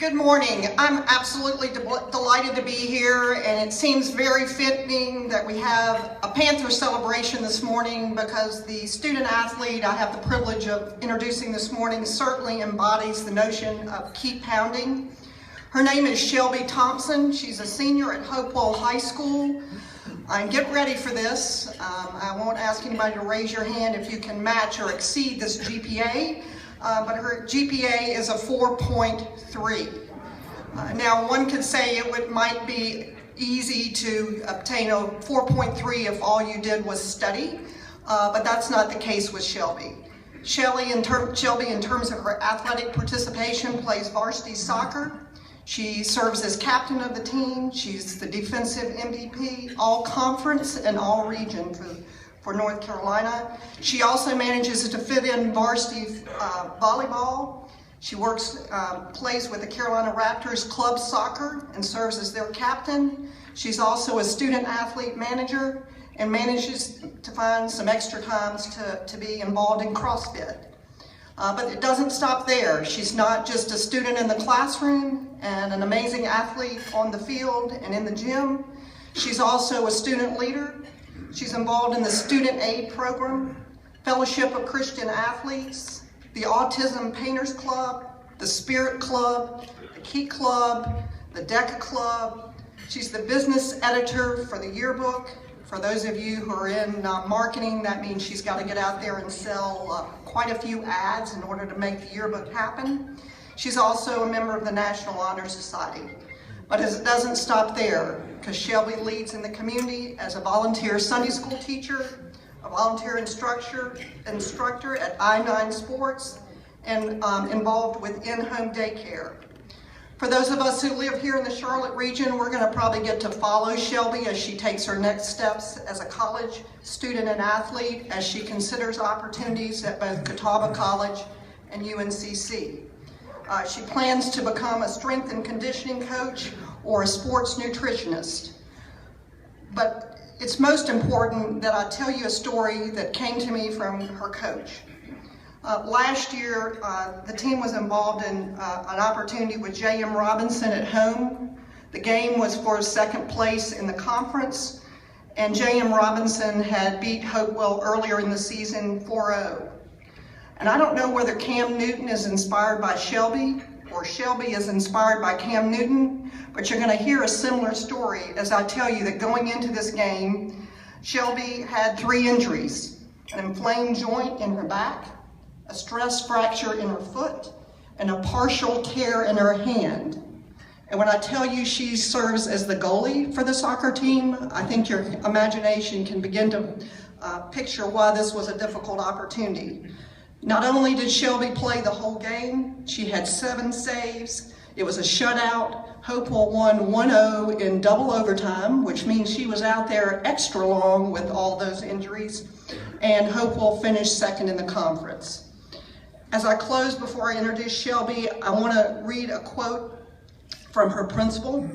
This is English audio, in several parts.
Good morning. I'm absolutely delighted to be here, and it seems very fitting that we have a Panther celebration this morning because the student athlete I have the privilege of introducing this morning certainly embodies the notion of keep pounding. Her name is Shelby Thompson. She's a senior at Hopewell High School. And get ready for this. I won't ask anybody to raise your hand if you can match or exceed this GPA. But her GPA is a 4.3. Now one could say it might be easy to obtain a 4.3 if all you did was study, but that's not the case with Shelby. Shelby, in terms of her athletic participation, plays varsity soccer. She serves as captain of the team. She's the defensive MVP, all conference and all region for North Carolina. She also manages to fit in varsity volleyball. She plays with the Carolina Raptors club soccer and serves as their captain. She's also a student athlete manager and manages to find some extra times to be involved in CrossFit. But it doesn't stop there. She's not just a student in the classroom and an amazing athlete on the field and in the gym. She's also a student leader. She's involved in the Student Aid Program, Fellowship of Christian Athletes, the Autism Painters Club, the Spirit Club, the Key Club, the DECA Club. She's the business editor for the yearbook. For those of you who are in marketing, that means she's got to get out there and sell quite a few ads in order to make the yearbook happen. She's also a member of the National Honor Society. But it doesn't stop there, because Shelby leads in the community as a volunteer Sunday school teacher, a volunteer instructor at I-9 Sports, and involved with in-home daycare. For those of us who live here in the Charlotte region, we're going to probably get to follow Shelby as she takes her next steps as a college student and athlete, as she considers opportunities at both Catawba College and UNCC. She plans to become a strength and conditioning coach or a sports nutritionist. But it's most important that I tell you a story that came to me from her coach. Last year, the team was involved in an opportunity with J.M. Robinson at home. The game was for second place in the conference, and J.M. Robinson had beat Hopewell earlier in the season 4-0. And I don't know whether Cam Newton is inspired by Shelby or Shelby is inspired by Cam Newton, but you're going to hear a similar story as I tell you that going into this game, Shelby had 3 injuries: an inflamed joint in her back, a stress fracture in her foot, and a partial tear in her hand. And when I tell you she serves as the goalie for the soccer team, I think your imagination can begin to picture why this was a difficult opportunity. Not only did Shelby play the whole game, she had 7 saves. It was a shutout. Hopewell won 1-0 in double overtime, which means she was out there extra long with all those injuries. And Hopewell finished second in the conference. As I close, before I introduce Shelby, I want to read a quote from her principal.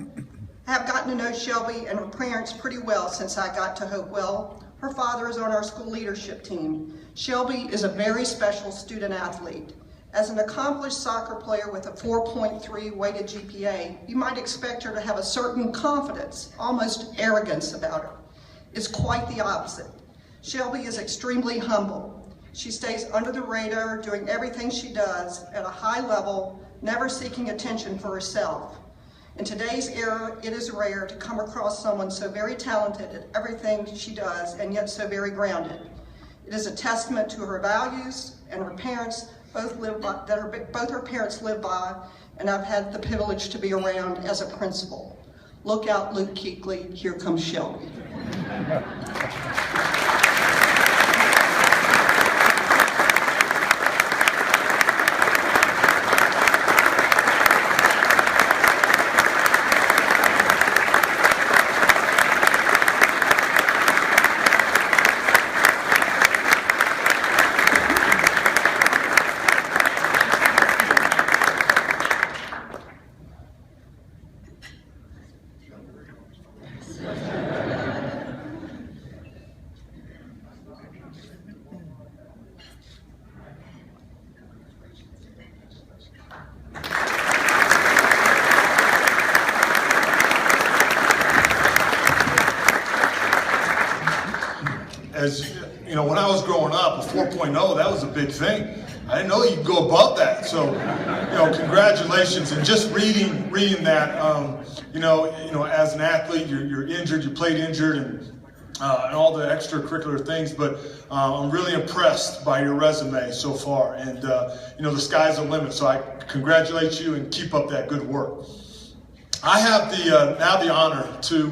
I have gotten to know Shelby and her parents pretty well since I got to Hopewell. Her father is on our school leadership team. Shelby is a very special student athlete. As an accomplished soccer player with a 4.3 weighted GPA, you might expect her to have a certain confidence, almost arrogance about her. It's quite the opposite. Shelby is extremely humble. She stays under the radar, doing everything she does at a high level, never seeking attention for herself. In today's era, it is rare to come across someone so very talented at everything she does and yet so very grounded. It is a testament to her values and her parents both her parents live by, and I've had the privilege to be around as a principal. Look out, Luke Keekley, here comes Shelby. as you know, when I was growing up, a 4.0, that was a big thing. I didn't know you could go above that. So, you know, congratulations. And just reading that, you know, as an athlete, you're injured, you played injured, and all the extracurricular things. But I'm really impressed by your resume so far. And, you know, the sky's the limit. So I congratulate you and keep up that good work. I have now the honor to